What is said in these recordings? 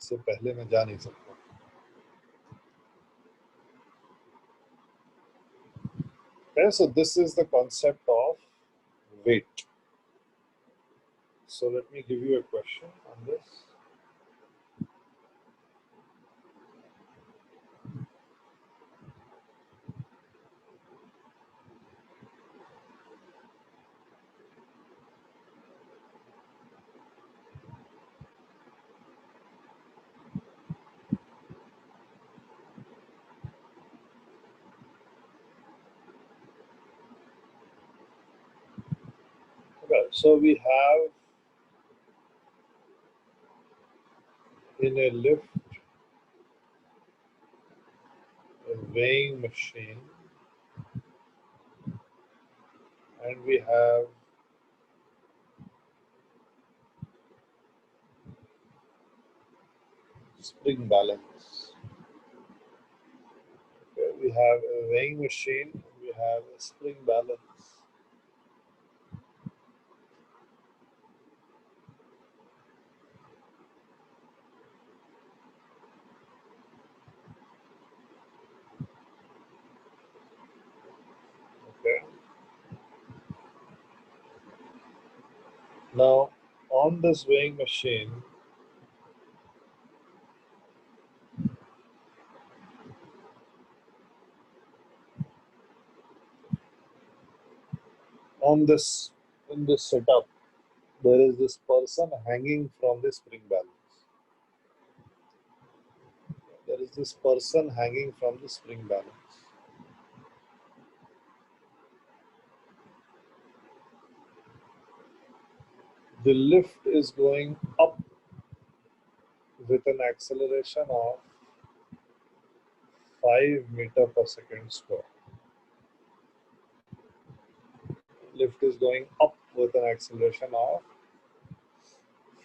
से पहले मैं जा नहीं सकता. Okay, so this is the concept of weight. So let me give you a question on this. Okay, so we have in a lift a weighing machine, and we have spring balance. Okay, we have a weighing machine, we have a spring balance. Okay. Now, on this weighing machine, in this setup, there is this person hanging from the spring balance. There is this person hanging from the spring balance. The lift is going up with an acceleration of 5 meter per second square. Lift is going up with an acceleration of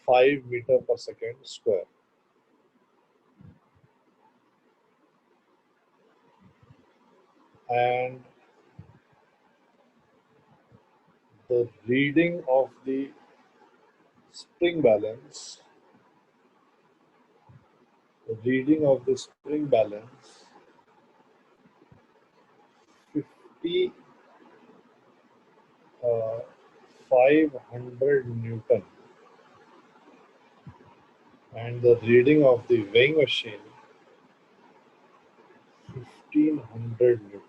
5 meter per second square. And the reading of the spring balance, 50, 500 Newton, and the reading of the weighing machine, 1500 Newton.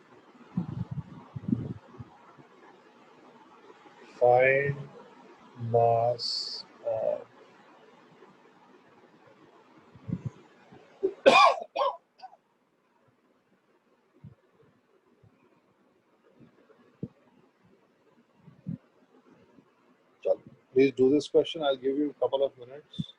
Find mass of Please do this question. I'll give you a couple of minutes.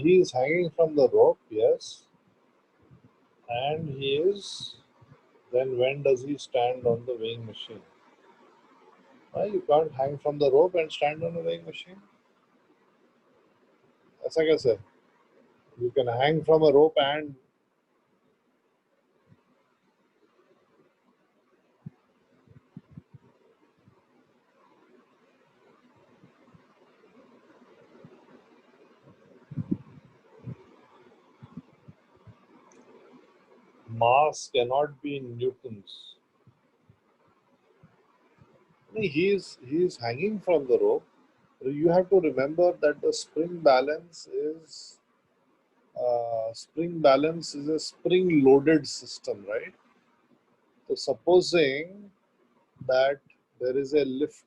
He is hanging from the rope, yes. And he is, then when does he stand on the weighing machine? You can't hang from the rope and stand on a weighing machine. ऐसा कैसे? You can hang from a rope and mass cannot be in newtons. He is hanging from the rope. You have to remember that the spring balance is a spring loaded system, right? So supposing that there is a lift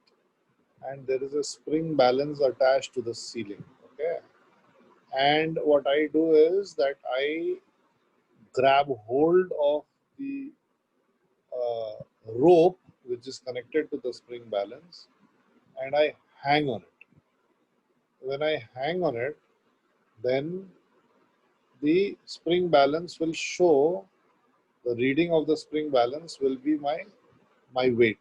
and there is a spring balance attached to the ceiling, okay? And what I do is that I grab hold of the rope which is connected to the spring balance and I hang on it. When I hang on it, then the spring balance will show, the reading of the spring balance will be my weight.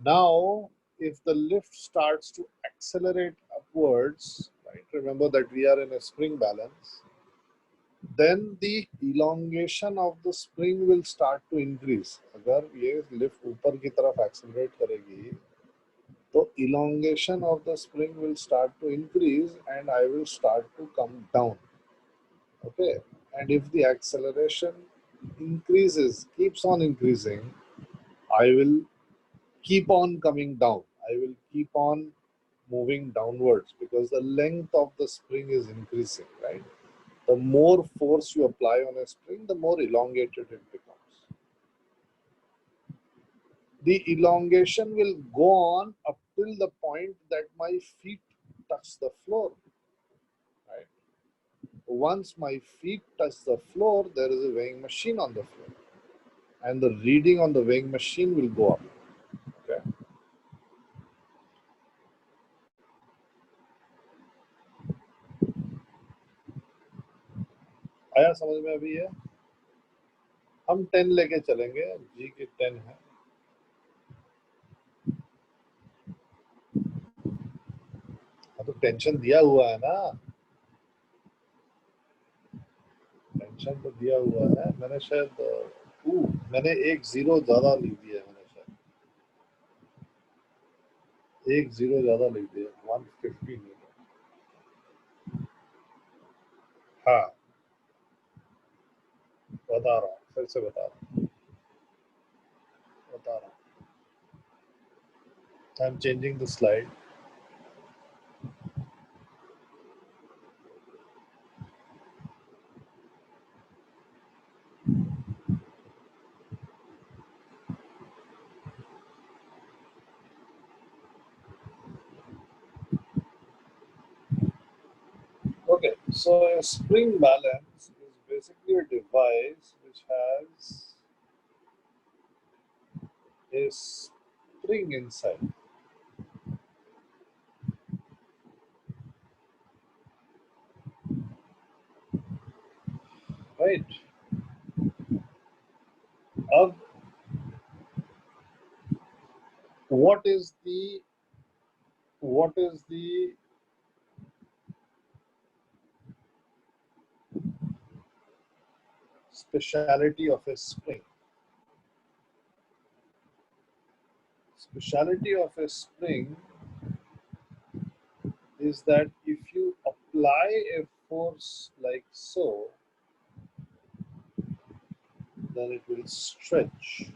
Now, if the lift starts to accelerate upwards, right, remember that we are in a spring balance, then the elongation of the spring will start to increase. अगर ये lift ऊपर की तरफ accelerate करेगी, तो elongation of the spring will start to increase and I will start to come down. Okay, and if the acceleration increases, keeps on increasing, I will keep on coming down. I will keep on moving downwards because the length of the spring is increasing, right? The more force you apply on a spring, the more elongated it becomes. The elongation will go on up till the point that my feet touch the floor, right? Once my feet touch the floor, there is a weighing machine on the floor, and the reading on the weighing machine will go up. Okay. आया समझ में अभी है? हम 10 लेके चलेंगे, जी के 10 है. तो टेंशन दिया हुआ है ना, टेंशन तो दिया हुआ है. मैंने शायद मैंने एक जीरो ज्यादा लिख दिया. मैंने शायद एक जीरो ज्यादा लिख दिया. 150 नहीं. हाँ, बता रहा हूँ, फिर से बता रहा हूँ. I am changing the slide. Okay, so a spring balance is basically a device which has a spring inside. Right? अब what is the speciality of a spring? Speciality of a spring is that if you apply a force like so, then it will stretch.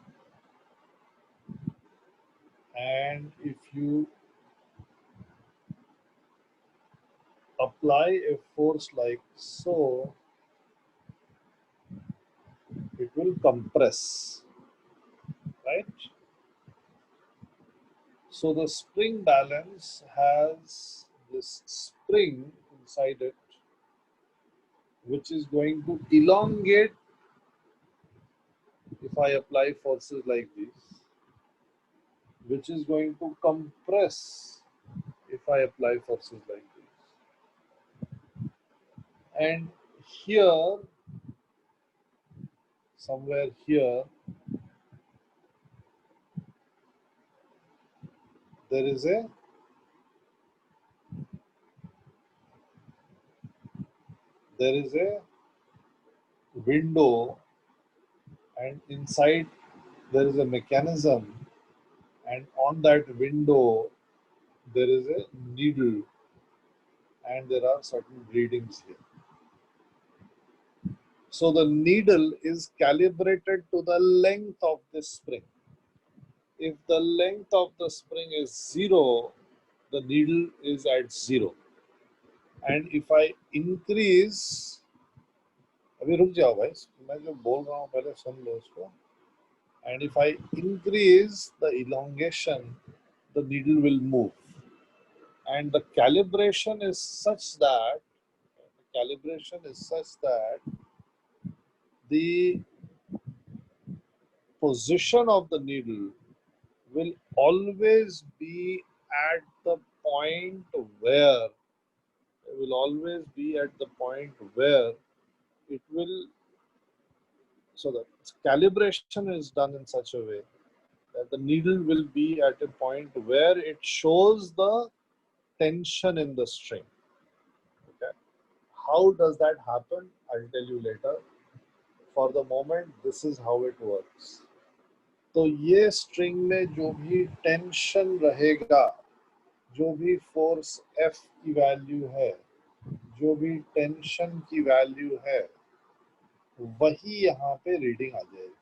And if you apply a force like so, it will compress, right? So the spring balance has this spring inside it, which is going to elongate if I apply forces like this, which is going to compress if I apply forces like this. And here, somewhere here, there is a window, and inside there is a mechanism, and on that window there is a needle, and there are certain readings here. So the needle is calibrated to the length of this spring. If the length of the spring is 0, the needle is at 0. And if I increase, अभी रुक जाओ भाई, मैं जो बोल रहा हूँ पहले सुन लो उसको. And if I increase the elongation, the needle will move. And the calibration is such that the position of the needle will always be at the point where it will, so the calibration is done in such a way that the needle will be at a point where it shows the tension in the string. Okay. How does that happen? I'll tell you later. For the moment, this is how it works. तो ये string में जो भी tension रहेगा, जो भी force F की value है, जो भी टेंशन की वैल्यू है, वही यहाँ पे रीडिंग आ जाएगी.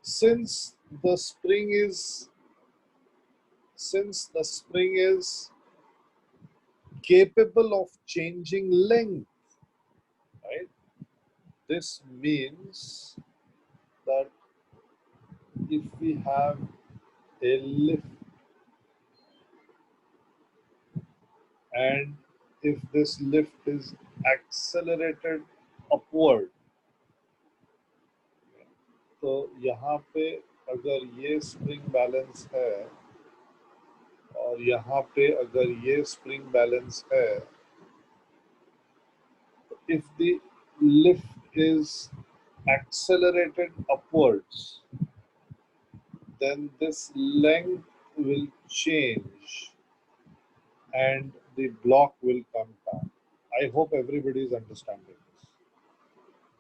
Since the spring is capable of changing length, right? This means that if we have a lift and if this lift is accelerated upward, तो यहाँ पे अगर ये स्प्रिंग बैलेंस है और यहाँ पे अगर ये स्प्रिंग बैलेंस है, if the lift is accelerated upwards, then this length will change and the block will come down. I hope everybody is understanding this.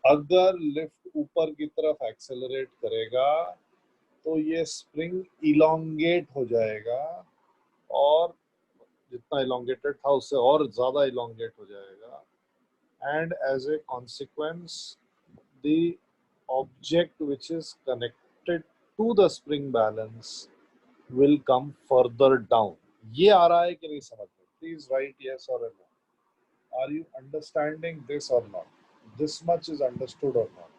अगर लिफ्ट ऊपर की तरफ एक्सेलरेट करेगा तो ये स्प्रिंग इलोंगेट हो जाएगा और जितना इलोंगेटेड था उससे और ज्यादा इलोंगेट हो जाएगा. And as a consequence, the object which is connected to the spring balance will come further down. ये आ रहा है कि नहीं समझ में? Please write yes or no. Are you understanding this or not? This much is understood or not?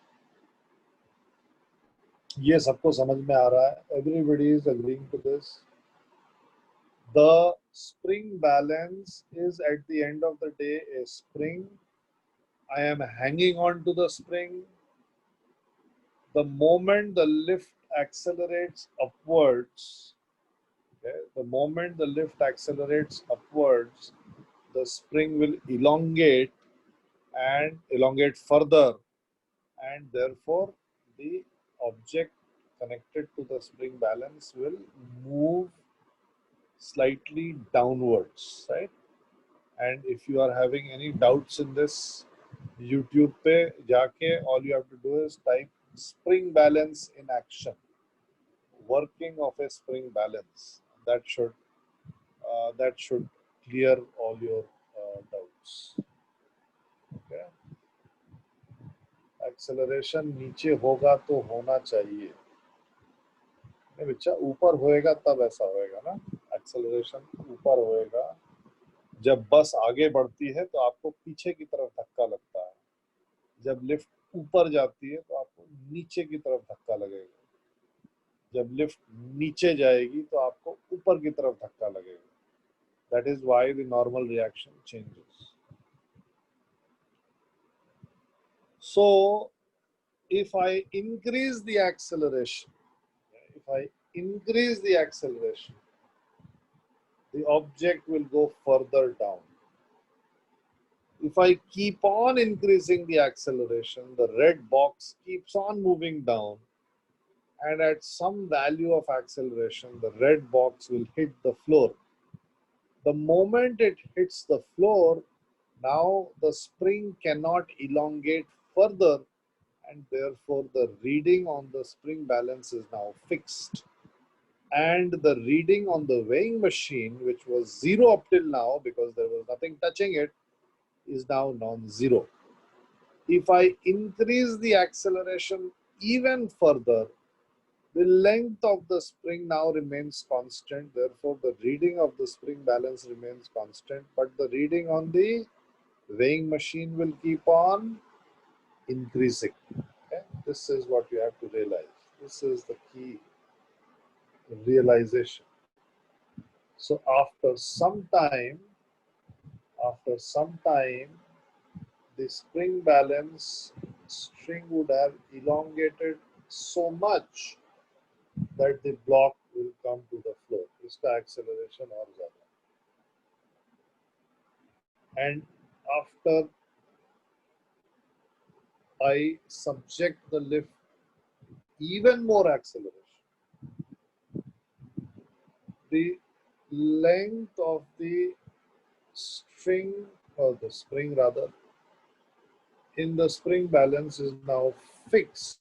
ये सबको समझ में आ रहा है? Everybody is agreeing to this. The spring balance is at the end of the day a spring. I am hanging on to the spring. The moment the lift accelerates upwards, okay, the moment the lift accelerates upwards, the spring will elongate and elongate further, and therefore the object connected to the spring balance will move slightly downwards, right? And if you are having any doubts in this, YouTube पे जाके all you have to do is type spring balance in action, working of a spring balance. That should clear all your doubts. Okay. Acceleration नीचे होगा तो होना चाहिए. नहीं बच्चा, ऊपर होएगा तब ऐसा होएगा ना. Acceleration ऊपर होएगा जब बस आगे बढ़ती है तो आपको पीछे की तरफ धक्का लगता है. जब लिफ्ट ऊपर जाती है तो आपको नीचे की तरफ धक्का लगेगा. जब लिफ्ट नीचे जाएगी तो आपको ऊपर की तरफ धक्का लगेगा. That is why the normal reaction changes. So, if I increase the acceleration, the object will go further down. If I keep on increasing the acceleration, the red box keeps on moving down, and at some value of acceleration, the red box will hit the floor. The moment it hits the floor, now the spring cannot elongate further, and therefore the reading on the spring balance is now fixed. And the reading on the weighing machine, which was 0 up till now because there was nothing touching it, is now non-zero. If I increase the acceleration even further, the length of the spring now remains constant. Therefore, the reading of the spring balance remains constant, but the reading on the weighing machine will keep on increasing. Okay? This is what you have to realize. This is the key realization. So after some time, the spring balance string would have elongated so much that the block will come to the floor. इसका acceleration और ज़्यादा. And after I subject the lift even more acceleration, the length of the string, or the spring rather, in the spring balance is now fixed.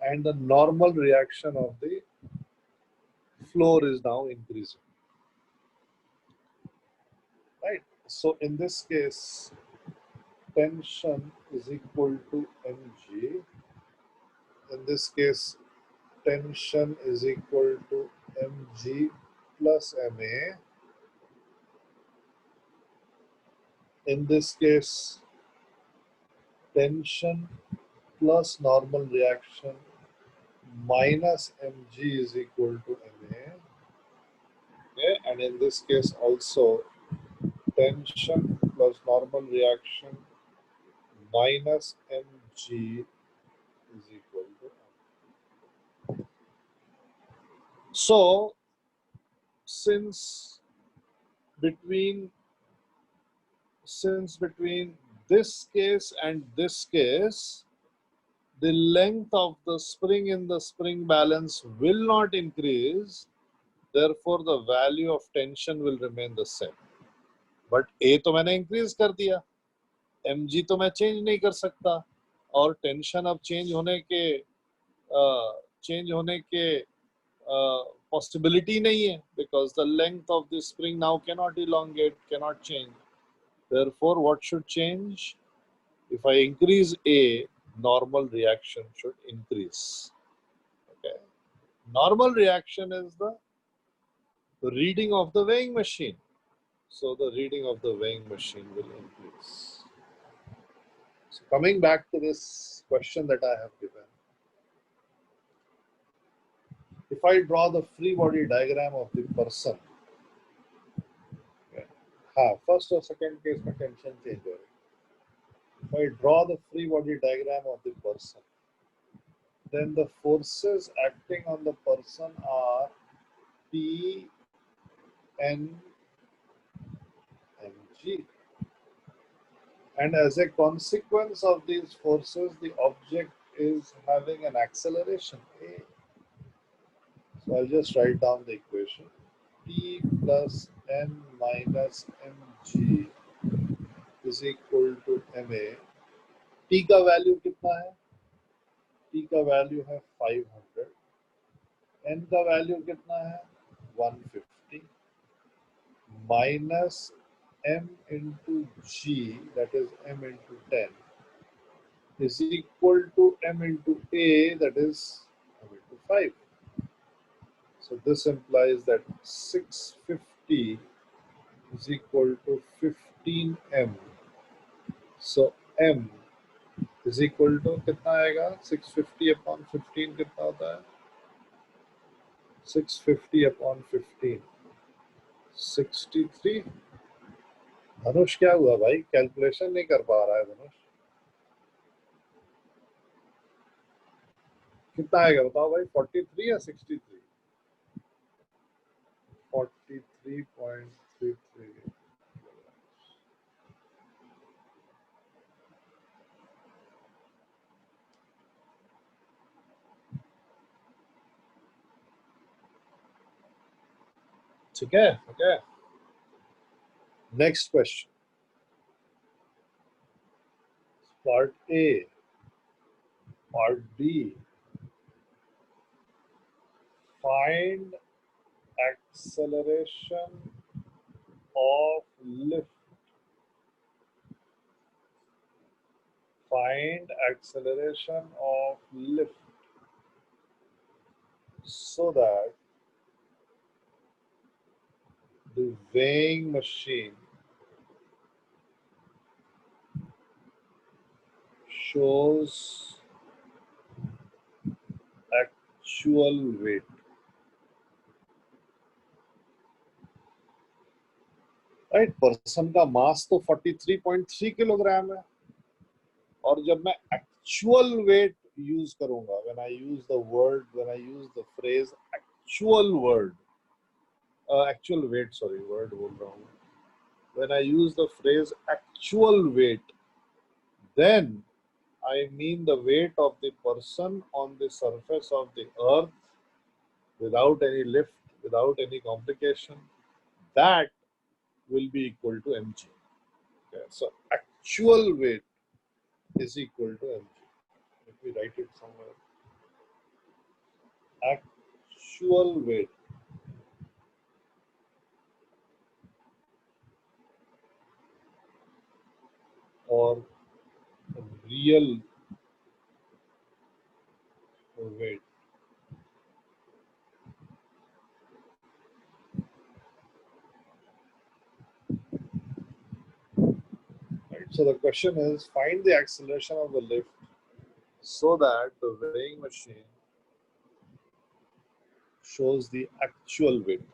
And the normal reaction of the floor is now increasing. Right? So in this case, tension is equal to mg. In this case, tension is equal to mg plus ma. In this case, tension plus normal reaction minus mg is equal to ma. Okay? And in this case also, tension plus normal reaction minus mg is equal to m. So, since between this case and this case, the length of the spring in the spring balance will not increase, therefore the value of tension will remain the same. But A तो मैंने increase कर दिया, mg तो मैं change नहीं कर सकता, और tension अब change होने के possibility नहीं है, because the length of the spring now cannot elongate, cannot change. Therefore, what should change? If I increase A, normal reaction should increase. Okay. Normal reaction is the reading of the weighing machine. So the reading of the weighing machine will increase. So coming back to this question that I have given, if I draw the free body diagram of the person, okay, first or second case में tension change हो रही है. If I draw the free body diagram of the person, then the forces acting on the person are P, N, and G. And as a consequence of these forces, the object is having an acceleration A. So I'll just write down the equation. P plus N minus mg is equal to ma. T का value कितना है? T का value है 500. N का value कितना है? 150 minus m into g, that is m into 10, is equal to m into a, that is m into 5. So this implies that 650 is equal to 15m. So m is equal to कितना आएगा? 650 upon 15 कितना होता है? 650 upon 15, 63. धनुष क्या हुआ भाई? Calculation नहीं कर पा रहा है धनुष. कितना आएगा बताओ भाई? 43 या 63? 43.33. ठीक है? Okay. Next question. Part A. Part B. Find acceleration of lift. Find acceleration of lift so that the weighing machine shows actual weight. Right, person का मास तो 43.3 किलोग्राम है, और जब मैं एक्चुअल वेट यूज करूंगा, when I use the phrase actual weight, sorry word बोल रहा हूँ, when I use the phrase actual weight, then I mean the weight of the person on the surface of the earth without any lift, without any complication, that will be equal to mg. Okay, so actual weight is equal to mg. Let me write it somewhere. Actual weight or real weight. Right. So the question is, find the acceleration of the lift so that the weighing machine shows the actual weight.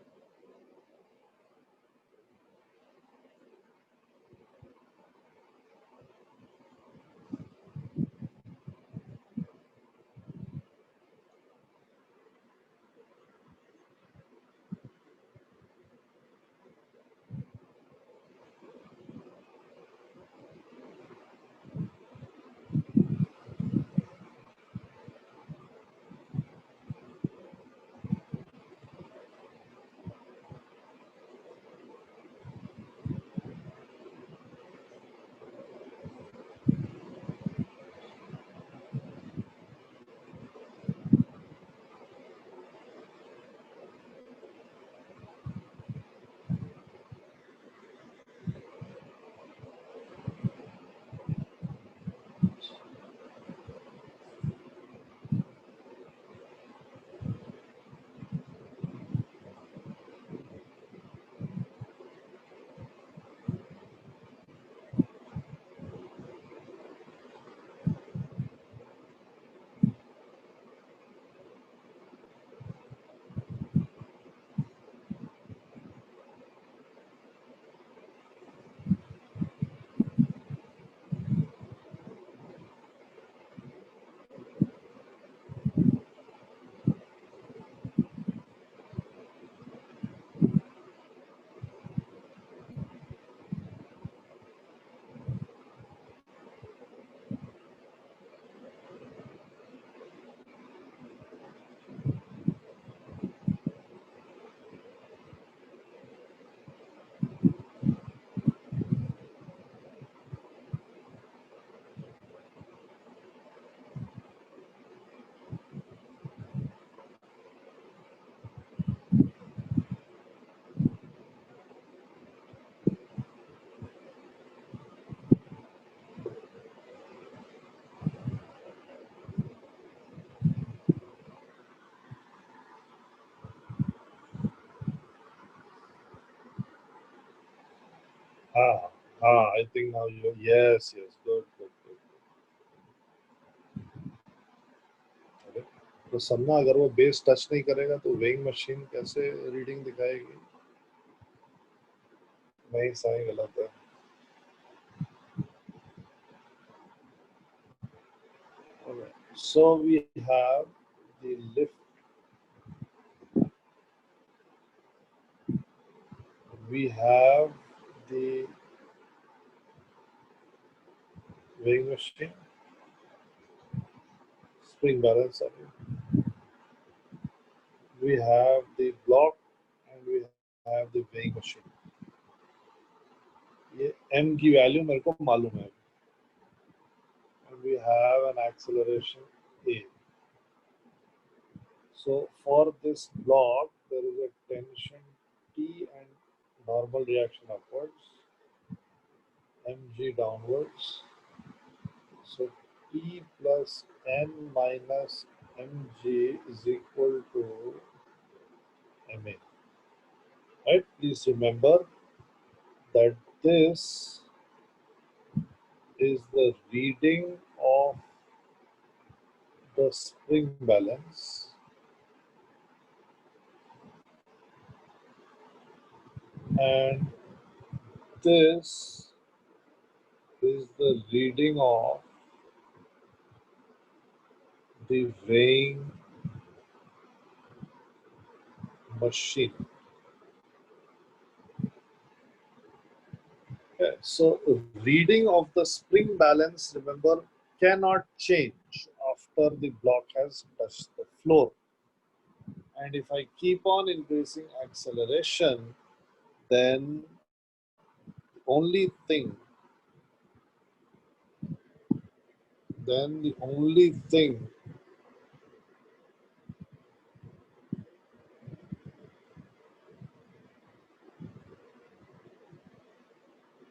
I think now you, yes, good. अरे, तो सन्ना अगर वो base touch नहीं करेगा तो weighing machine कैसे reading दिखाएगी? नहीं, सही गलत है. Alright. So we have the lift, we have the weighing machine, spring balance, sorry. We have the block and we have the weighing machine. ये m की वैल्यू मेरे को मालूम है. And we have an acceleration a. So for this block, there is a tension T and normal reaction upwards, mg downwards. So T plus N minus mg is equal to ma. Right? Please remember that this is the reading of the spring balance, and this is the reading of the weighing machine. Okay, so reading of the spring balance, remember, cannot change after the block has touched the floor. And if I keep on increasing acceleration, then only thing, then the only thing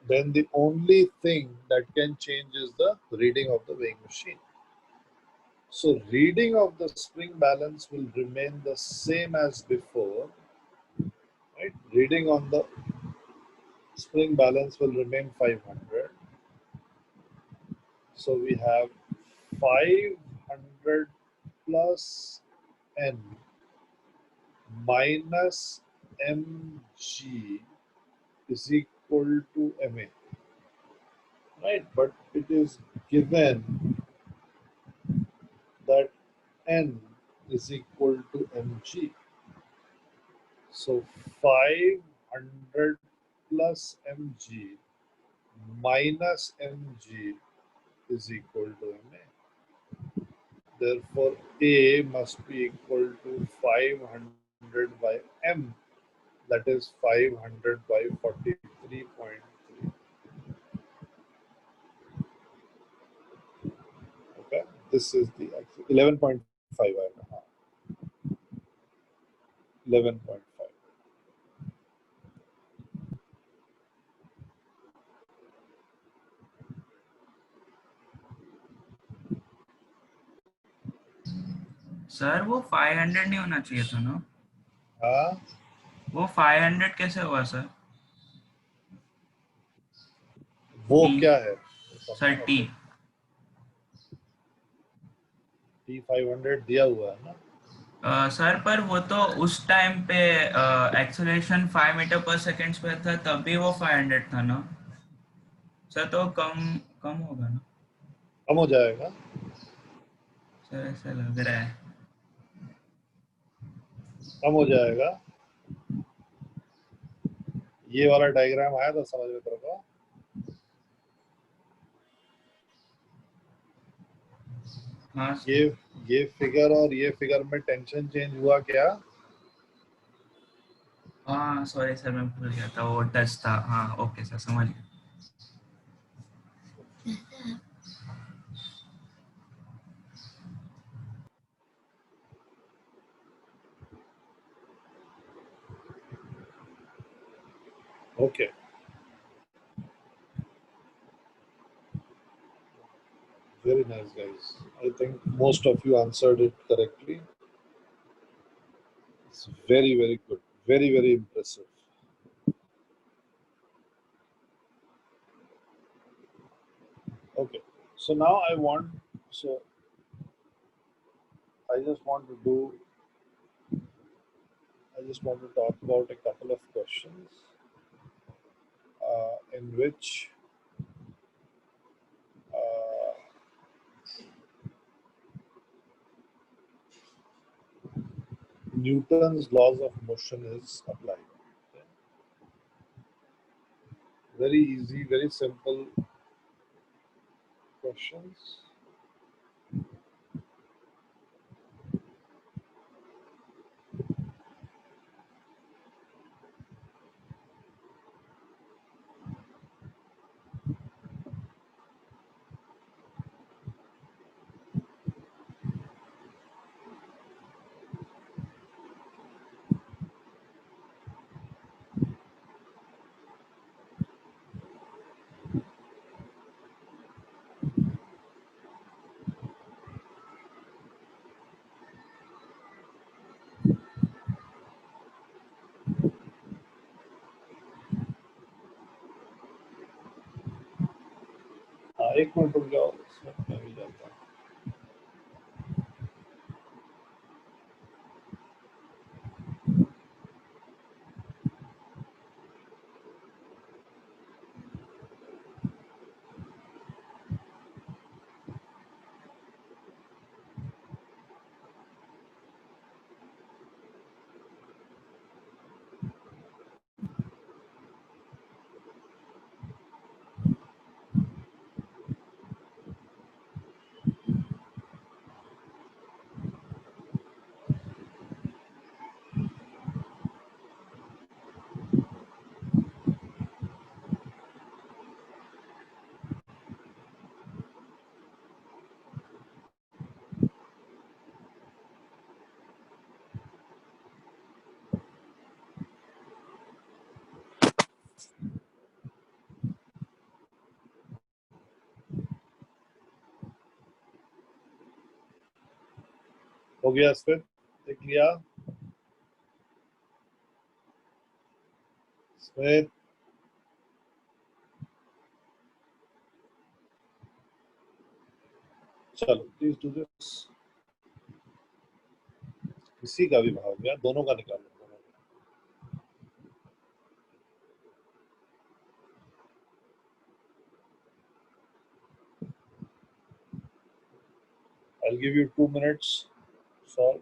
then the only thing that can change is the reading of the weighing machine. So reading of the spring balance will remain the same as before, right? Reading on the spring balance will remain 500. So we have 500 plus n minus mg is equal to ma, right? But it is given that n is equal to mg. So 500 plus mg minus mg is equal to ma. Therefore, A must be equal to 500 by m, that is 500 by 43.3. Okay, this is the 11.5. 11.5. Sir वो 500 नहीं होना चाहिए था ना? हाँ, वो 500 कैसे हुआ सर? वो टी क्या है सर टी T500 दिया हुआ है ना? सर पर वो तो उस टाइम पे एक्सेलरेशन 5 मीटर पर सेकंड पे था, तब भी वो 500 था ना सर? तो कम कम होगा ना कम हो जाएगा, सर? ऐसा लग रहा है। कम हो जाएगा। ये वाला डायग्राम आया था समझ में तेरे को? हाँ ये फिगर और ये फिगर में टेंशन चेंज हुआ क्या? हाँ सॉरी सर, मैं भूल गया था, वो टच था। हाँ ओके सर, समझ गया। Okay. Very nice, guys. I think most of you answered it correctly. It's very, very good. Very, very impressive. Okay. So now I just want to do, I just want to talk about a couple of questions in which uh, Newton's laws of motion is applied. Okay. Very easy, very simple questions. एक minute रुक जाओ, मैं भी जाता हूँ। हो गया Smith, देख लिया स्मिथ? चलो प्लीज डू दिस। किसी का भी भाग गया, दोनों का निकालो। I'll give you 2 minutes. Solve.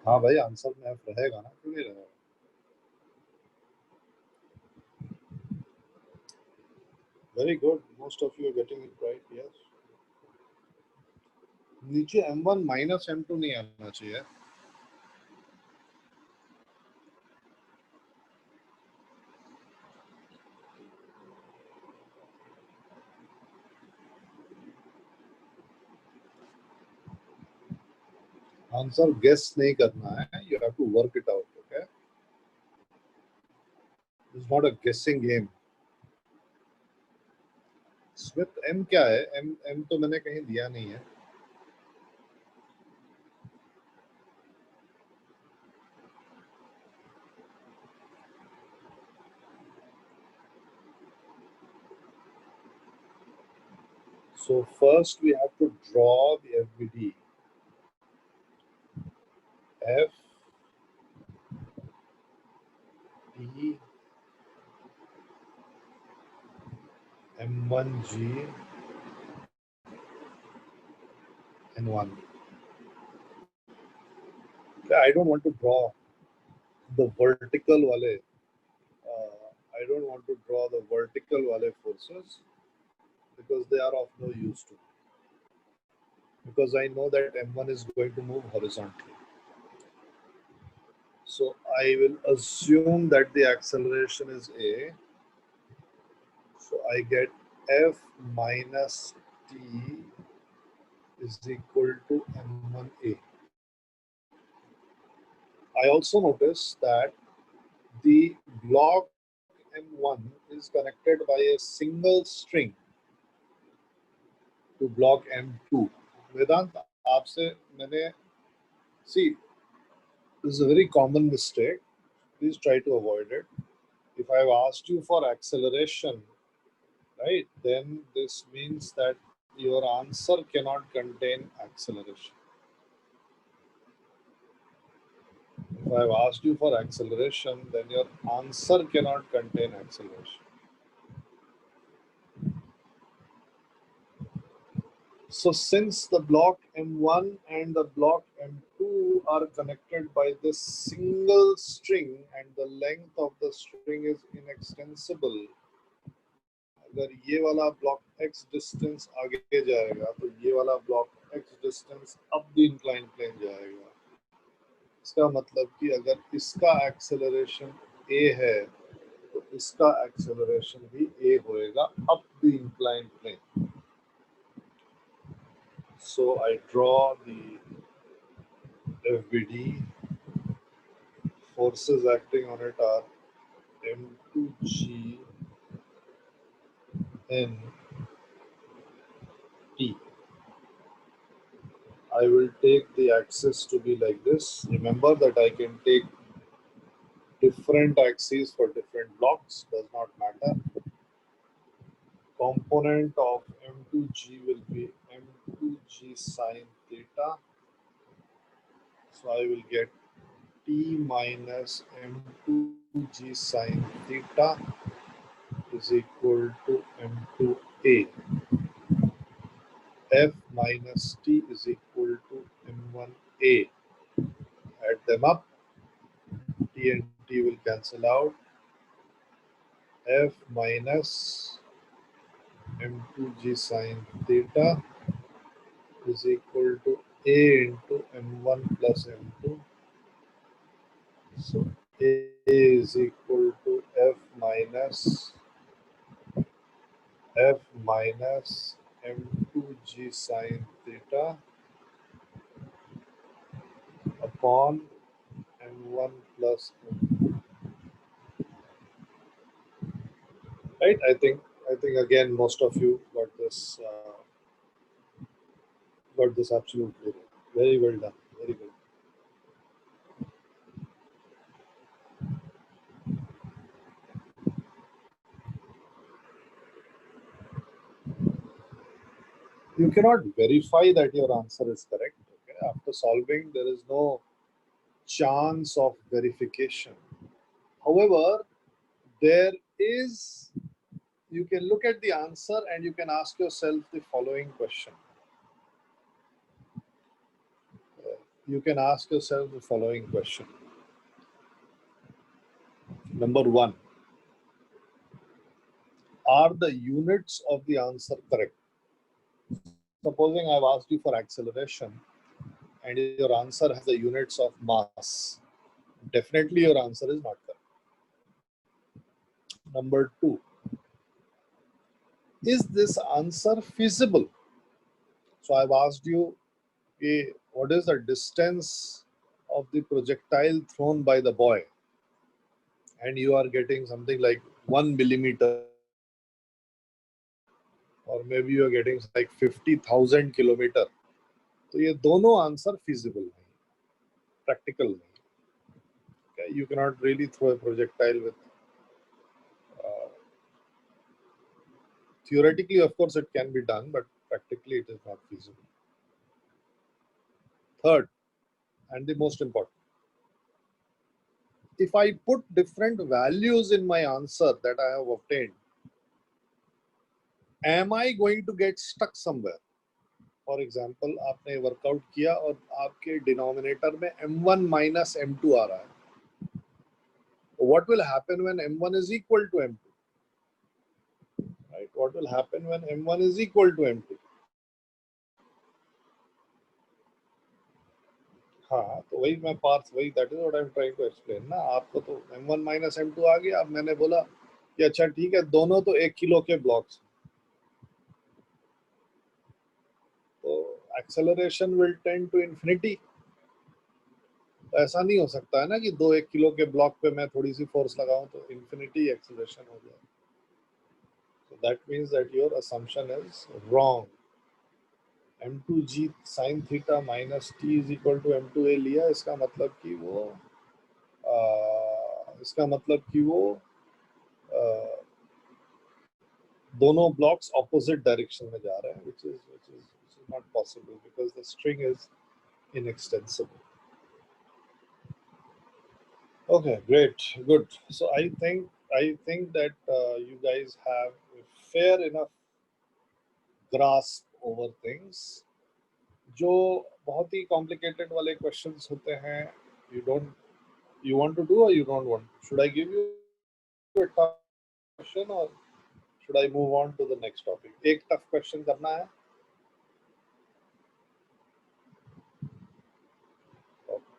हाँ भाई, आंसर में एफ रहेगा ना, क्यों नहीं रहेगा? Very good, most of you are getting it right, yes. नीचे m1 माइनस m2 नहीं आना चाहिए। आंसर गेस नहीं करना है, you have to work it out, okay? It's not a guessing game. Smith M क्या है? एम एम तो मैंने कहीं दिया नहीं है। So first we have to draw the FBD. F T M1G N1. I don't want to draw the vertical wale. I don't want to draw the vertical wale forces because they are of no use to me. Because I know that M1 is going to move horizontally. So I will assume that the acceleration is A. So I get F minus T is equal to M1A. I also notice that the block M1 is connected by a single string to block M2. Vedant, आपसे मैंने see, this is a very common mistake. Please try to avoid it. If I've asked you for acceleration, right, then this means that your answer cannot contain acceleration. If I've asked you for acceleration, then your answer cannot contain acceleration. So since the block M1 and the block M2 are connected by this single string and the length of the string is inextensible, अगर ये वाला block x distance आगे जाएगा तो ये वाला block x distance up the inclined plane जाएगा। इसका मतलब कि अगर इसका acceleration a है तो इसका acceleration भी a होएगा up the inclined plane. So I draw the FBD. Forces acting on it are M2G N T. I will take the axis to be like this. Remember that I can take different axes for different blocks, does not matter. Component of M2G will be M2G sine theta. So I will get T minus M2G sine theta is equal to M2A. F minus T is equal to M1A. Add them up. T and T will cancel out. F minus M2G sine theta is equal to A into M1 plus M2. So A is equal to F minus M2G sine theta upon M1 plus M2. Right? I think again most of you got this absolutely right. Very well done. Very good. You cannot verify that your answer is correct. Okay? After solving, there is no chance of verification. However, there is, you can look at the answer and you can ask yourself the following question. you can ask yourself the following question. Number one, are the units of the answer correct? Supposing I've asked you for acceleration and your answer has the units of mass, definitely your answer is not correct. Number two, is this answer feasible? So I've asked you, what is the distance of the projectile thrown by the boy? And you are getting something like 1 millimeter, or maybe you are getting like 50,000 kilometer. तो ये दोनों answer feasible नहीं, practical नहीं. Okay? You cannot really throw a projectile with. Theoretically, of course, it can be done, but practically it is not feasible. Third, and the most important, if I put different values in my answer that I have obtained, am I going to get stuck somewhere? For example, आपने workout किया और आपके denominator में m1 minus m2 आ रहा है. What will happen when m1 is equal to m2? Right? What will happen when m1 is equal to m2? हाँ, तो वही मैं पार्ट्स वही that is what I am trying to explain ना. आपको तो m1 minus m2 आ गया. अब मैंने बोला कि अच्छा ठीक है, दोनों तो 1 किलो के ब्लॉक्स, तो acceleration will tend to infinity. तो ऐसा नहीं हो सकता है ना कि 1 किलो के ब्लॉक पे मैं थोड़ी सी फोर्स लगाऊं तो इंफिनिटी एक्सेलरेशन हो जाए. So that means that your assumption is wrong. m2g sin theta minus t is equal to m2a लिया, इसका मतलब कि वो दोनों ब्लॉक्स ऑपोजिट डायरेक्शन में जा रहे हैं, which is not possible because the string is inextensible. Okay, great, good. So I think that you guys have a fair enough grasp over things. जो बहुत ही complicated वाले questions होते हैं, you want to do or you don't want? Should I give you a tough question or should I move on to the next topic? एक tough question करना है.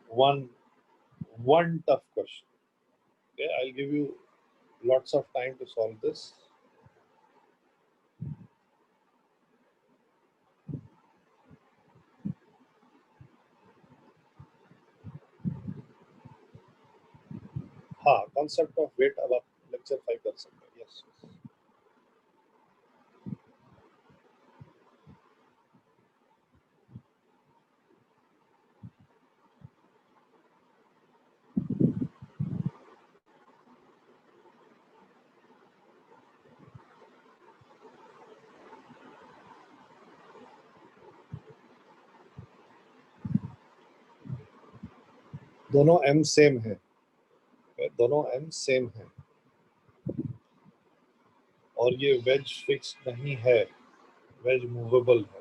One tough question. Okay, I'll give you lots of time to solve this. हाँ, concept of weight अब आप lecture 5 कर सकते हैं. Yes. दोनों m सेम है. दोनों m सेम है और ये वेज फिक्स नहीं है, वेज मूवेबल है.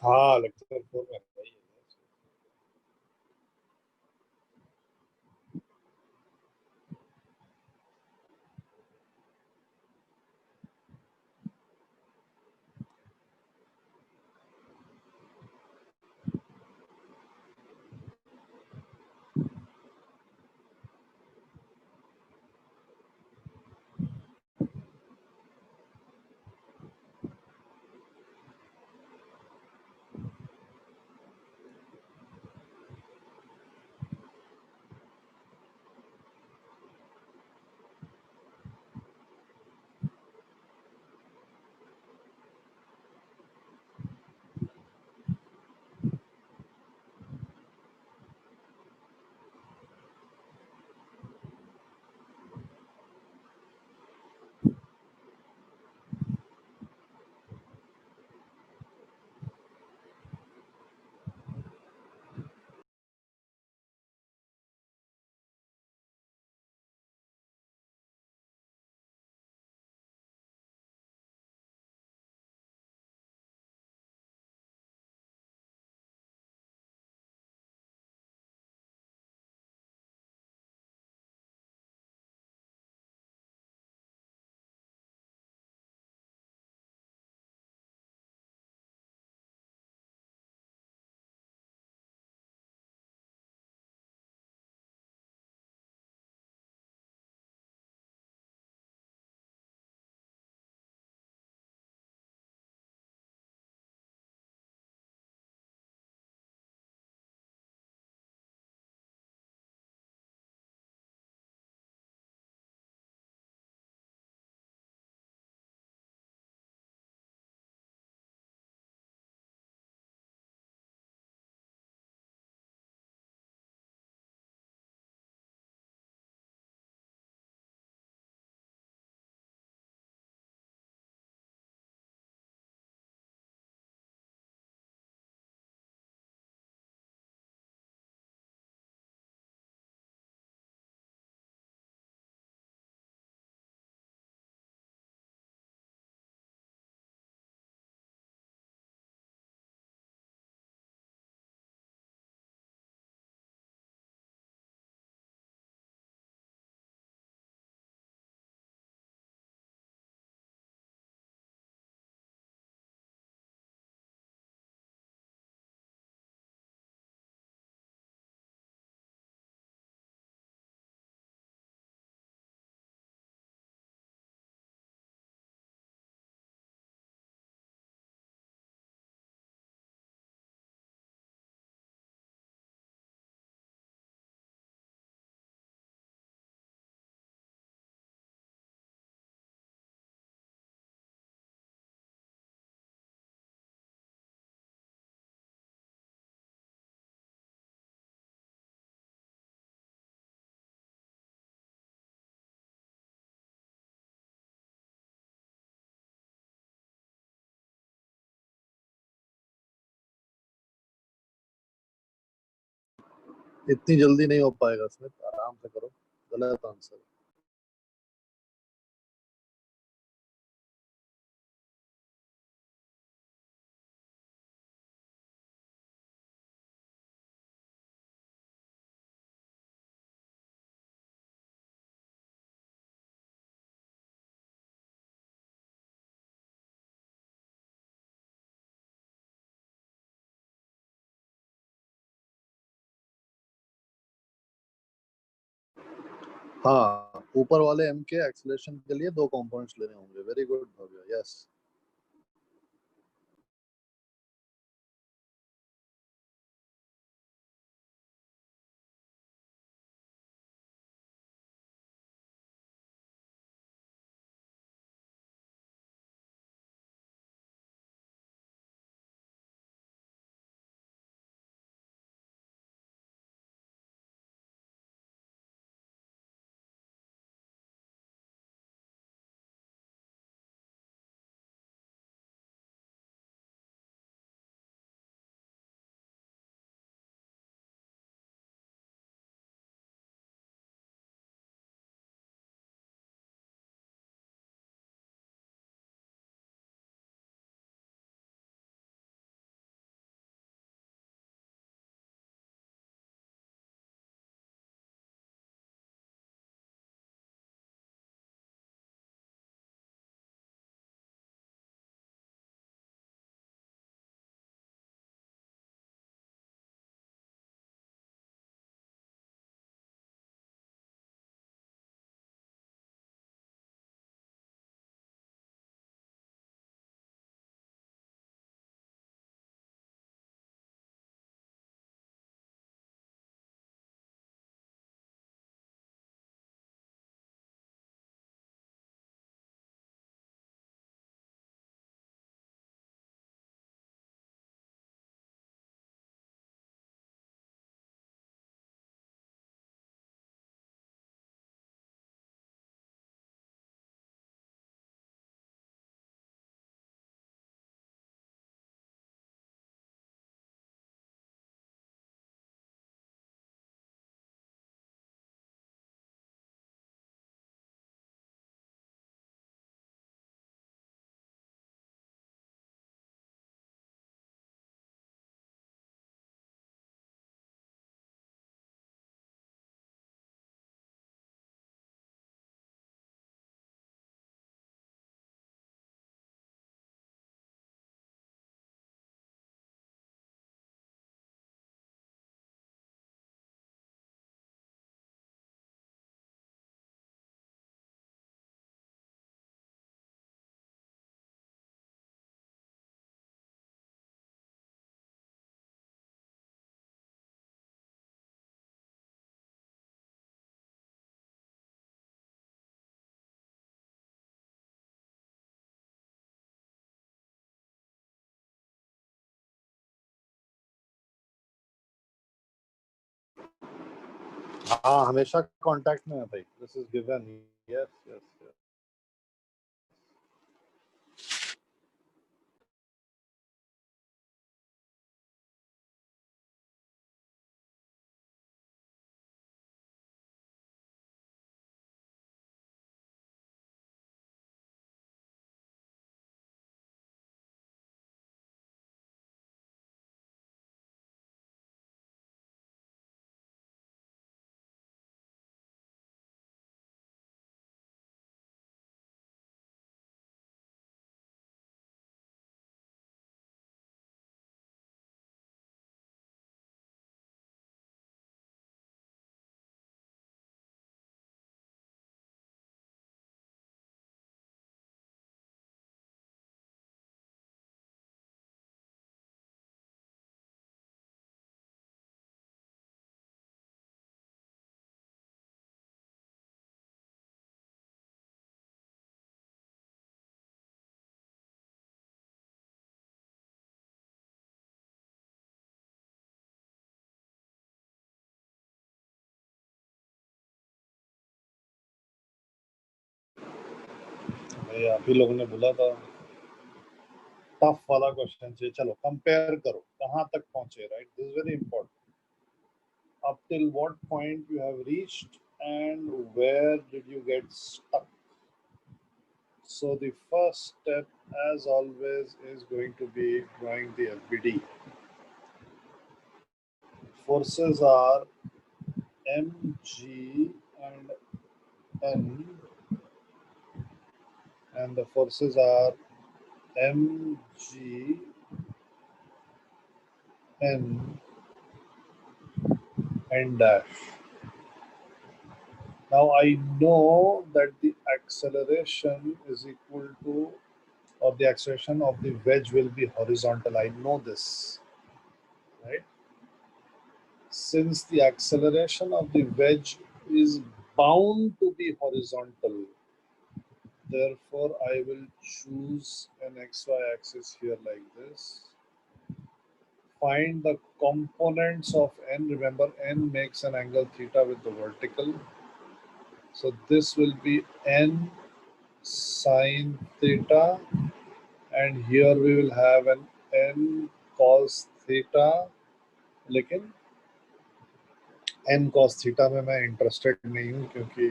हाँ, लेक्चर 4 में है ये. इतनी जल्दी नहीं हो पाएगा स्मिथ, आराम से करो। गलत आंसर। हाँ, ऊपर वाले एम के एक्सीलरेशन के लिए दो कंपोनेंट्स लेने होंगे। वेरी गुड भव्य, यस। हाँ, हमेशा कांटेक्ट में है भाई। This is given. Yes yes yes. भाई आप ही लोगों ने बोला था टफ वाला क्वेश्चन चाहिए। चलो कंपेयर करो कहाँ तक पहुंचे, right? This is very important. up till what point you have reached and where did you get stuck. So the first step, as always, is going to be drawing the FBD. Forces are mg and n, and the forces are mg n n dash. Now I know that the acceleration is equal to, or the acceleration of the wedge will be horizontal. I know this, right? Since the acceleration of the wedge is bound to be horizontal, therefore I will choose an xy axis here like this. Find the components of n. Remember, n makes an angle theta with the vertical. So this will be n sine theta, and here we will have an n cos theta. लेकिन n cos theta में मैं interested नहीं हूँ क्योंकि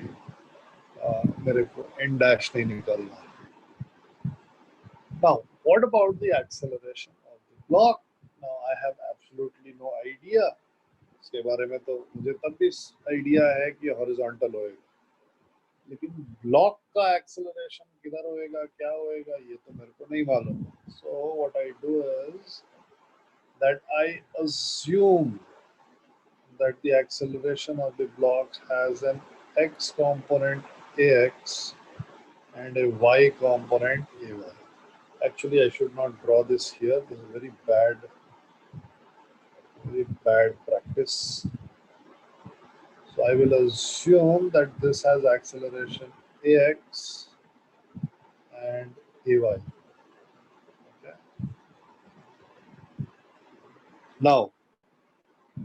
मेरे को n dash नहीं निकालना. Now, what about the acceleration of the block? Now, I have absolutely no idea. इसके बारे में तो मुझे तब भी आइडिया है कि हॉरिजॉन्टल होएगा, लेकिन ब्लॉक का एक्सेलरेशन किधर होएगा, क्या होएगा, ये तो मेरे को नहीं मालूम. So what I do is that I assume that the acceleration of the block has an x component ax and a y component ay. Actually, I should not draw this here. This is very bad practice. So I will assume that this has acceleration ax and ay. Okay. Now,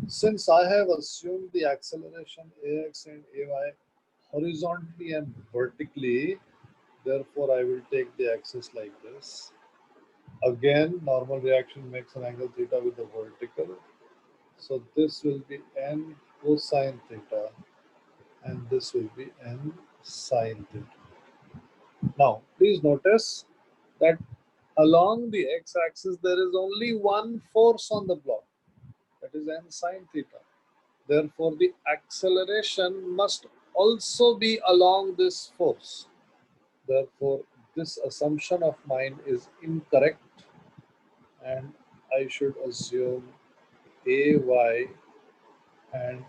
since I have assumed the acceleration ax and ay horizontally and vertically, therefore I will take the axis like this. Again, normal reaction makes an angle theta with the vertical. So this will be n cosine theta, and this will be n sine theta. Now, please notice that along the x-axis there is only one force on the block, that is n sine theta. Therefore, the acceleration must also be along this force. Therefore, this assumption of mine is incorrect, and I should assume ay and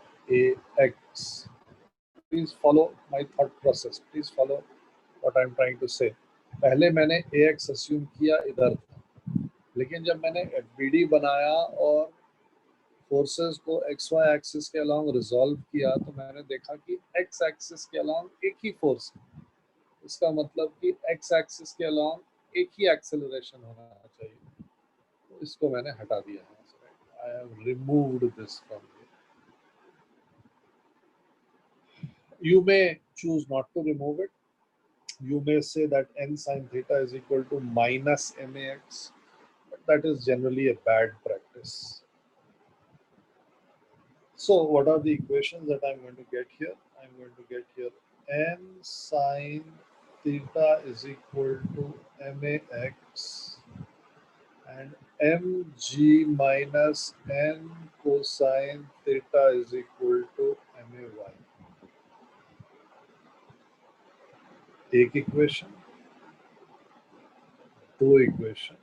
ax. Please follow my thought process. Please follow what I'm trying to say. पहले मैंने ax assume किया इधर था, लेकिन जब मैंने FBD बनाया और फोर्सेस को XY एक्सिस के अलोंग रिजॉल्व किया, तो मैंने देखा कि x एक्सिस के अलोंग एक ही फोर्स है. इसका मतलब कि x एक्सिस के अलोंग एक ही एक्सेलरेशन होना चाहिए. तो इसको मैंने हटा दिया है. I have removed this from here. You may choose not to remove it. You may say that n sine theta is equal to minus max, but that is generally a bad practice. So what are the equations that I'm going to get here? I'm going to get here n sine theta is equal to max and mg minus n cosine theta is equal to may. एक equation, दो equation,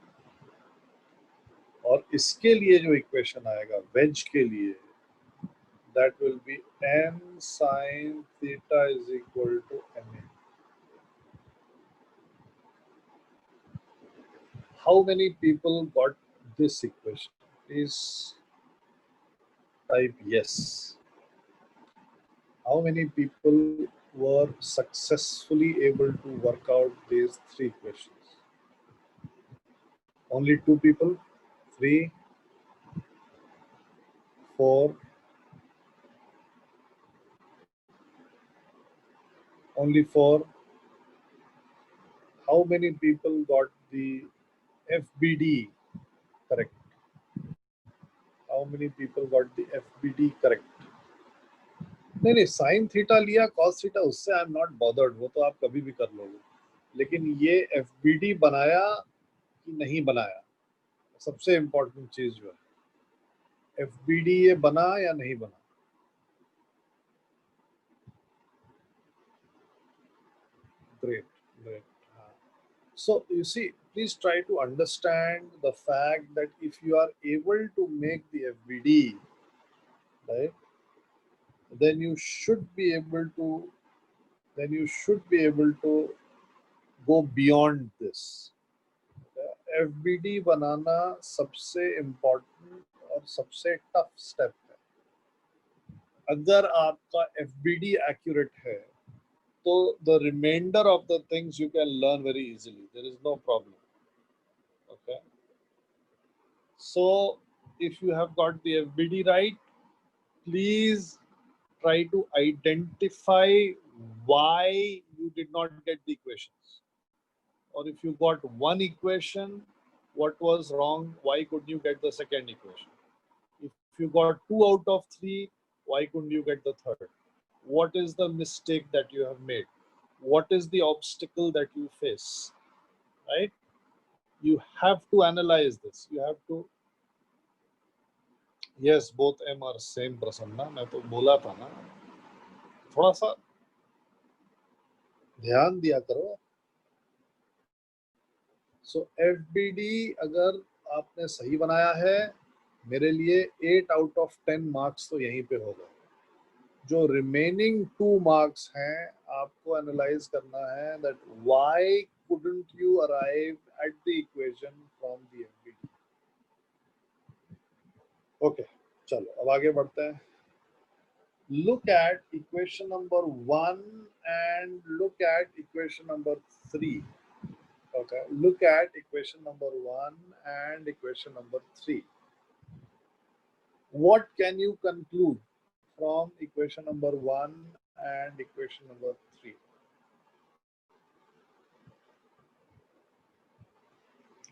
और इसके लिए जो equation आएगा veg के लिए, that will be n sine theta is equal to ma. How many people got this equation? Please type yes. How many people were successfully able to work out these three equations? Only 2 people? 3, 4, only 4. How many people got the FBD correct? How many people got the FBD correct? नहीं नहीं, sine theta लिया, cos theta, उससे I am not bothered, वो तो आप कभी भी कर लोगे। लेकिन ये एफबीडी बनाया कि नहीं बनाया, सबसे इम्पोर्टेंट चीज जो है, एफबीडी ये बना या नहीं बना। Great, great. So you see, please try to understand the fact that if you are able to make the FBD, right, then you should be able to go beyond this. FBD बनाना सबसे important और सबसे tough step है। अगर आपका FBD accurate है तो the remainder of the things you can learn very easily. There is no problem. Okay. So if you have got the FBD right, please try to identify why you did not get the equations. Or if you got one equation, what was wrong? Why couldn't you get the second equation? If you got 2 out of 3, why couldn't you get the third? What is the mistake that you have made? What is the obstacle that you face? Right? You have to analyze this. You have to. Yes, both M are same Prasanna, मैं तो बोला था ना, थोड़ा सा ध्यान दिया करो। सो FBD अगर आपने सही बनाया है, मेरे लिए 8 out of 10 मार्क्स तो यहीं पे होगा। जो रिमेनिंग 2 मार्क्स हैं, आपको एनालाइज करना है that why couldn't you arrive at the equation from the FBD। Okay, चलो अब आगे बढ़ते हैं। Look at equation number 1 and look at equation number 3. Okay, look at equation number 1 and equation number 3. What can you conclude from equation number 1 and equation number 3?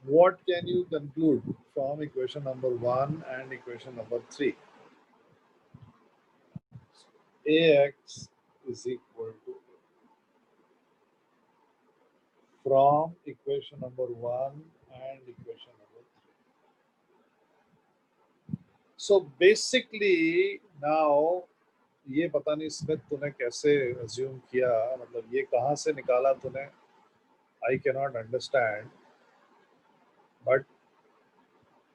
What can you conclude from equation number 1 and equation number 3? AX is equal to, from equation number 1 and equation number 3. So basically now, ये पता नहीं Smith तूने कैसे assume किया, मतलब ये कहाँ से निकाला तूने, I can not understand. But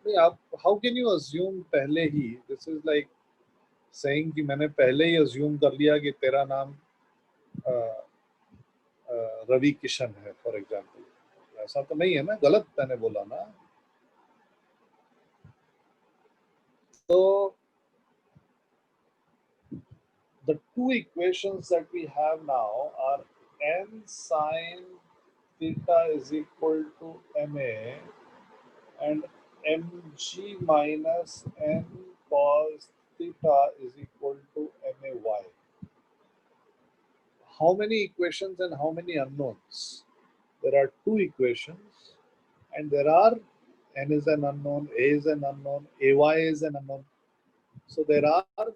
नहीं, आप हाउ कैन यू अज्यूम पहले ही? दिस इज लाइक सेइंग कि मैंने पहले ही अज्यूम कर लिया कि तेरा नाम रवि किशन है, फॉर एग्जाम्पल। ऐसा तो नहीं है ना, गलत मैंने बोला ना। तो the two equations that we have now are n sine theta is equal to ma and mg minus n cos theta is equal to may. How many equations and how many unknowns? There are two equations and there are n is an unknown, a is an unknown, ay is an unknown. So there are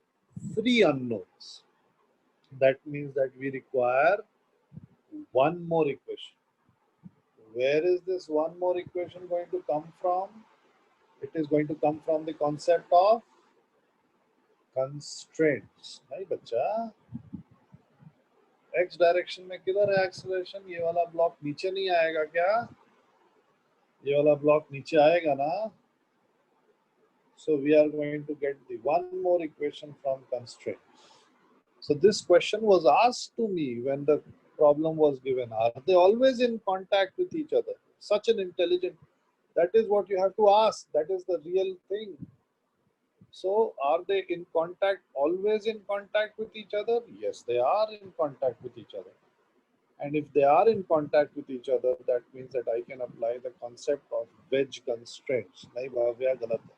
3 unknowns. That means that we require one more equation. Where is this one more equation going to come from? It is going to come from the concept of constraints. नहीं बच्चा, x direction में किधर है acceleration? ये वाला block नीचे नहीं आएगा क्या? ये वाला ब्लॉक नीचे आएगा ना? So we are going to get the one more equation from constraints. So this question was asked to me when the problem was given. Are they always in contact with each other? Such an intelligent, that is what you have to ask. That is the real thing. So are they in contact, always in contact with each other? Yes, they are in contact with each other. And if they are in contact with each other, that means that I can apply the concept of wedge constraints. Nahi bhavya, galat hai.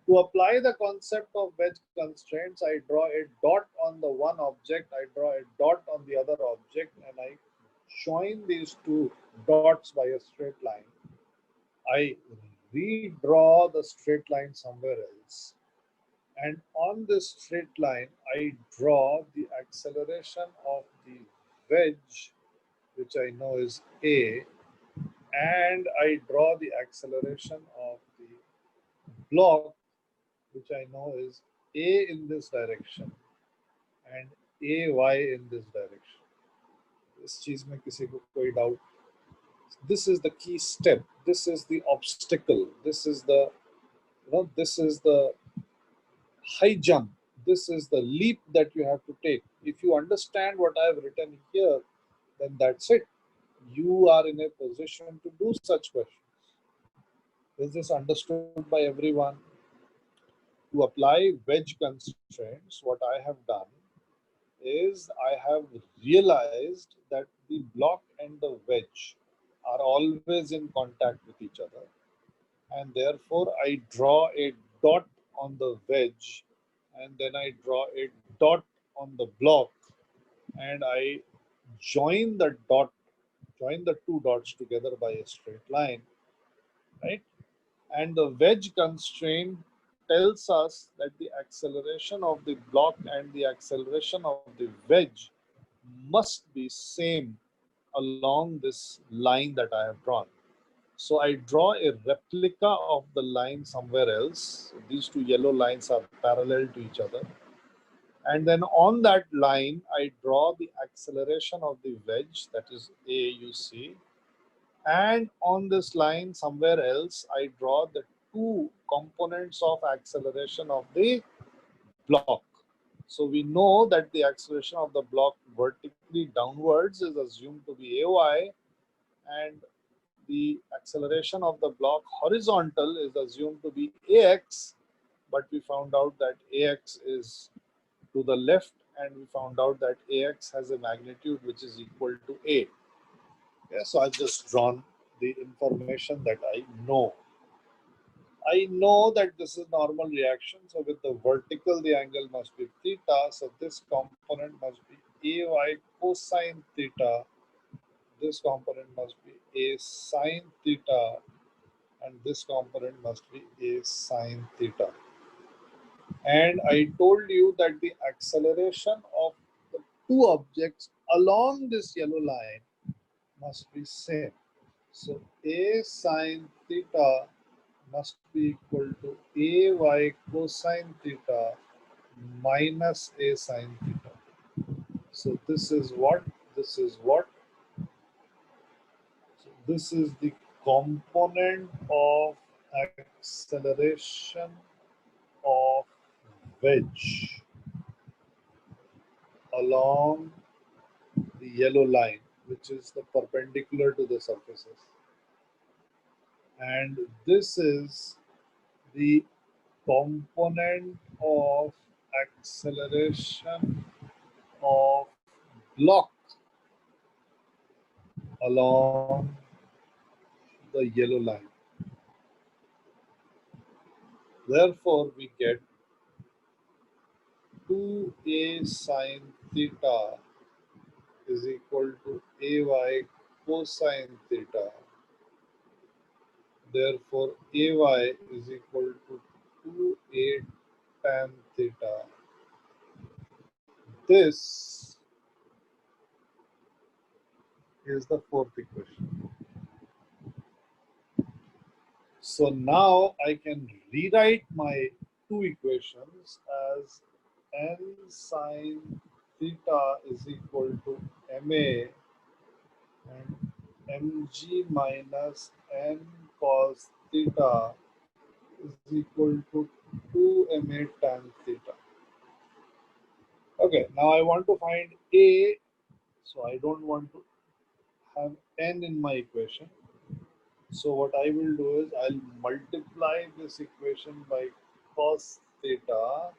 To apply the concept of wedge constraints, I draw a dot on the one object, I draw a dot on the other object, and I join these two dots by a straight line. I redraw the straight line somewhere else. And on this straight line, I draw the acceleration of the wedge, which I know is A, and I draw the acceleration of the block, which I know is A in this direction and AY in this direction. इस चीज में किसी को कोई doubt? This is the key step. This is the obstacle. This is the, this is the high jump. This is the leap that you have to take. If you understand what I have written here, then that's it. You are in a position to do such questions. Is this understood by everyone? To apply wedge constraints, what I have done is I have realized that the block and the wedge are always in contact with each other, and therefore I draw a dot on the wedge, and then I draw a dot on the block, and I join the dot, join the two dots together by a straight line, right? And the wedge constraint tells us that the acceleration of the block and the acceleration of the wedge must be same along this line that I have drawn. So I draw a replica of the line somewhere else. These two yellow lines are parallel to each other. And then on that line, I draw the acceleration of the wedge, that is A, you see. And on this line, somewhere else, I draw the two components of acceleration of the block. So we know that the acceleration of the block vertically downwards is assumed to be AY, and the acceleration of the block horizontal is assumed to be AX, but we found out that AX is to the left, and we found out that AX has a magnitude which is equal to A. Yeah, so I've just drawn the information that I know. I know that this is normal reaction. So with the vertical, the angle must be theta. So this component must be AY cosine theta. This component must be A sine theta. And this component must be A sine theta. And I told you that the acceleration of the two objects along this yellow line must be same. So A sine theta must be equal to AY cosine theta minus A sine theta. So this is what? This is what? So this is the component of acceleration of wedge along the yellow line, which is the perpendicular to the surfaces. And this is the component of acceleration of block along the yellow line. Therefore, we get 2A sine theta is equal to AY cosine theta. Therefore, AY is equal to 2A tan theta. This is the fourth equation. So now I can rewrite my two equations as n sine theta is equal to ma and mg minus n cos theta is equal to 2ma tan theta. Okay, now I want to find a, so I don't want to have n in my equation. So what I will do is I'll multiply this equation by cos theta,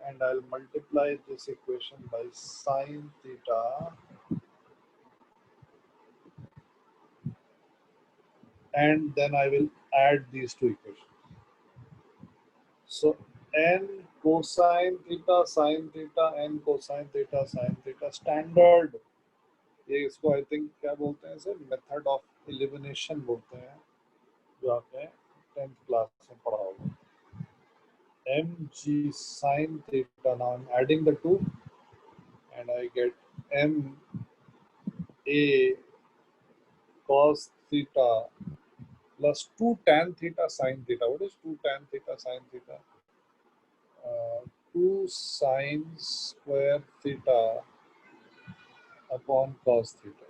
and I'll multiply this equation by sine theta, and then I will add these two equations. So n cosine theta sine theta, n cosine theta sine theta, standard, ये इसको I think क्या बोलते हैं sir, method of elimination बोलते हैं, जो आपने 10th class में पढ़ा होगा. mg sine theta. Now I'm adding the two and I get m a cos theta plus 2 tan theta sine theta. What is 2 tan theta sine theta? 2 sine square theta upon cos theta.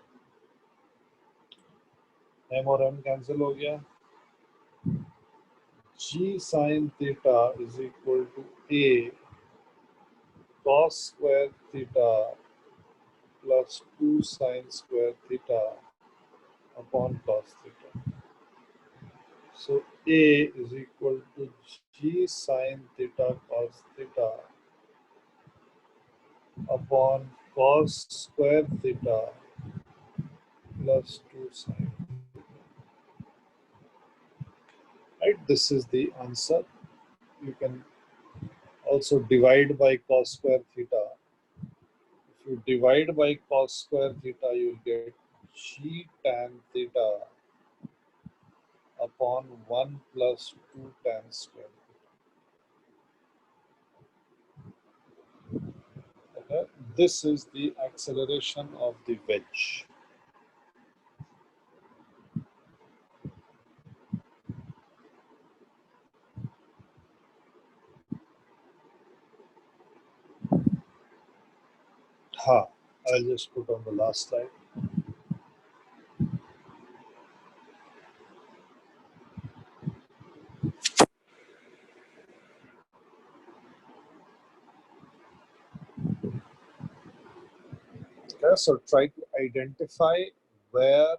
m और m cancel हो गया. g sine theta is equal to a cos square theta plus 2 sine square theta upon cos theta. So a is equal to g sine theta cos theta upon cos square theta plus 2 sine. Right, this is the answer. You can also divide by cos square theta. If you divide by cos square theta, you will get g tan theta upon 1 plus 2 tan square theta. Okay? This is the acceleration of the wedge. I'll just put on the last slide. Okay, so try to identify where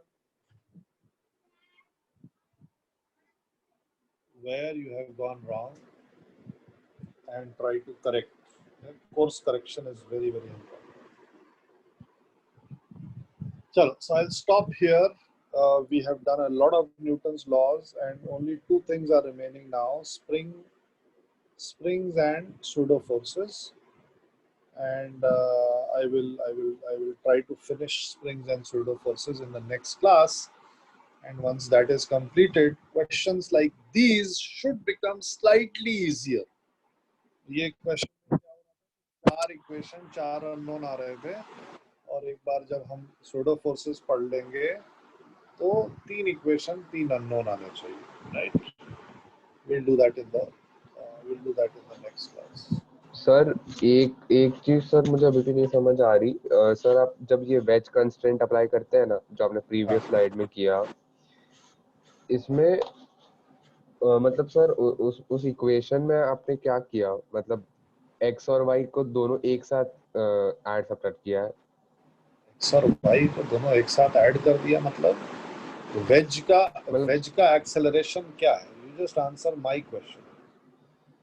you have gone wrong and try to correct. Okay? Course correction is very, very important. So I'll stop here. We have done a lot of Newton's laws and only two things are remaining now: springs and pseudo forces. And I will try to finish springs and pseudo forces in the next class. And once that is completed, questions like these should become slightly easier. ये question चार equation चार unknown आ रहे थे और एक बार जब हम pseudo forces पढ़ लेंगे तो तीन इक्वेशन तीन अननोन आने चाहिए. Right, we'll do that in the next class. Sir एक एक चीज सर मुझे अभी भी नहीं समझ आ रही. सर आप जब ये वेज कंस्ट्रेंट अप्लाई करते हैं ना, जो आपने प्रीवियस स्लाइड में किया, इसमें मतलब सर उस इक्वेशन में आपने क्या किया? मतलब x और y को दोनों एक साथ ऐड सब्ट्रैक्ट किया है. सर y को दोनों एक साथ ऐड कर दिया मतलब वेज का एक्सेलरेशन क्या है? You just answer my question.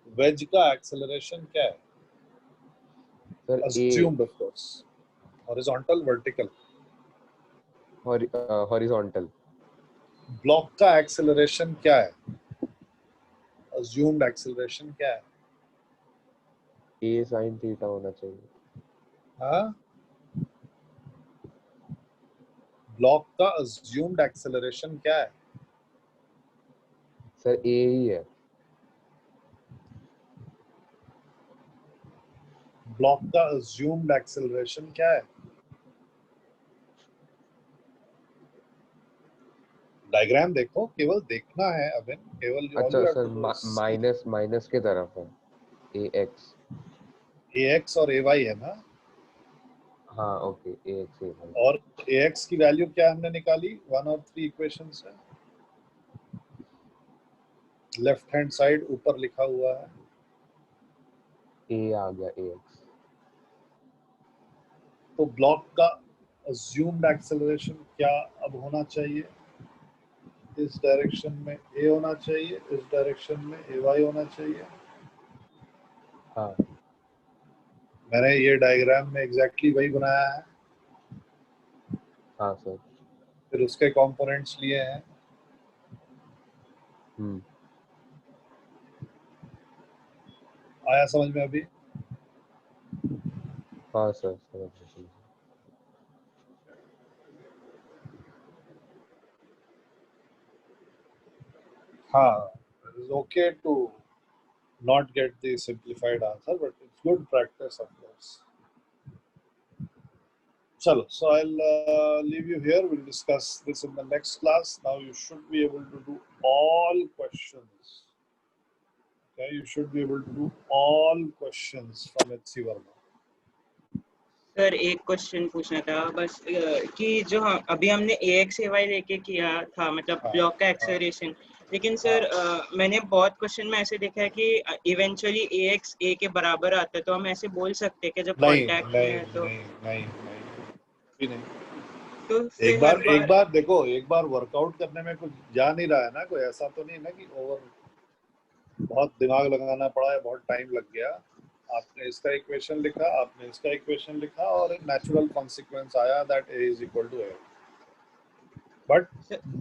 Wedge का एक्सेलरेशन क्या है? Sir assumed of course. horizontal vertical. Horizontal. Block का एक्सेलरेशन क्या है? assumed एक्सेलरेशन क्या है? a sin थीटा होना चाहिए. हाँ, ब्लॉक का assumed एक्सेलरेशन क्या है? सर a ही है. ब्लॉक का assumed एक्सेलरेशन क्या है? डायग्राम देखो, केवल देखना है अभी, केवल अच्छा सर, माइनस के तरफ है ax और ay है ना. हाँ ओके, ax ay. और ax की वैल्यू क्या हमने निकाली 1 और 3 इक्वेशन से? लेफ्ट हैंड साइड ऊपर लिखा हुआ है a आ गया ax. तो ब्लॉक का assumed एक्सेलरेशन क्या अब होना चाहिए? इस डायरेक्शन में a होना चाहिए, इस डायरेक्शन में ay होना चाहिए. हाँ मैंने ये डायग्राम में एग्जैक्टली वही बनाया है. हाँ सर. फिर उसके कंपोनेंट्स लिए हैं. आया समझ में अभी? हाँ सर समझ. हाँ, it is okay to not get the simplified answer, but it's good practice, of course. Chalo, so I'll leave you here. We'll discuss this in the next class. Now you should be able to do all questions. Okay, you should be able to do all questions from HC Verma. Sir एक question पूछना था बस कि जो अभी हमने AX/AY लेके किया था मतलब ब्लॉक का एक्सेलरेशन, लेकिन सर मैंने बहुत क्वेश्चन में ऐसे देखा है कि इवेंचुअली AX A के बराबर आता है, तो हम ऐसे बोल सकते हैं कि जब कांटेक्ट में है तो नहीं। तो एक बार देखो, एक बार वर्कआउट करने में कुछ जा नहीं रहा है ना, कोई ऐसा तो नहीं ना कि बहुत दिमाग लगाना पड़ा है, बहुत टाइम लग गया। आपने इसका इक्वेशन लिखा, आपने इसका इक्वेशन लिखा और नेचुरल कॉन्सिक्वेंस आया that A is equal to A. But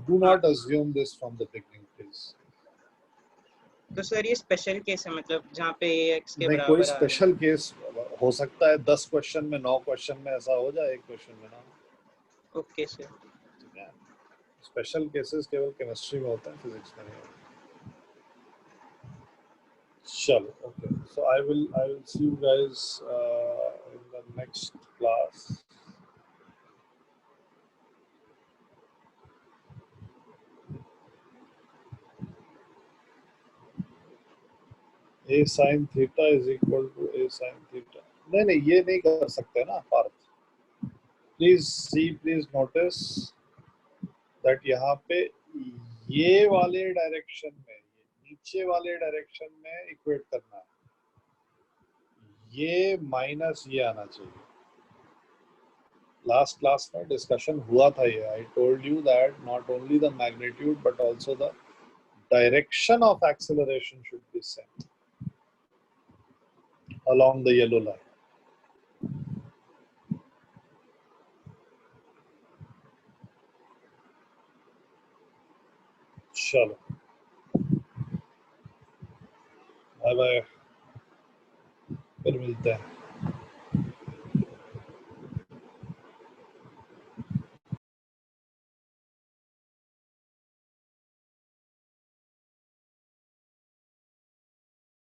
do not assume this from the beginning, please. तो सर ये स्पेशल केस है मतलब जहाँ पे AX के नहीं, बराबर कोई स्पेशल केस हो सकता है 10 क्वेश्चन में 9 क्वेश्चन में ऐसा हो जाए, एक क्वेश्चन में ना। ओके सर, ठीक है, स्पेशल केसेस केवल केमिस्ट्री में होते हैं, फिजिक्स में नहीं होते। Chalo, okay. So I will see you guys in the next class. A sin theta is equal to A sin theta. नहीं, ये नहीं कर सकते ना पार्थ। Please notice that यहाँ पे ये वाले डायरेक्शन में, नीचे वाले डायरेक्शन में इक्वेट करना है, ये माइनस ये आना चाहिए। लास्ट क्लास में डिस्कशन हुआ था ये। I told you that not only the magnitude but also the direction of acceleration should be same along the yellow line. चलो, बाय बाय, फिर मिलते हैं।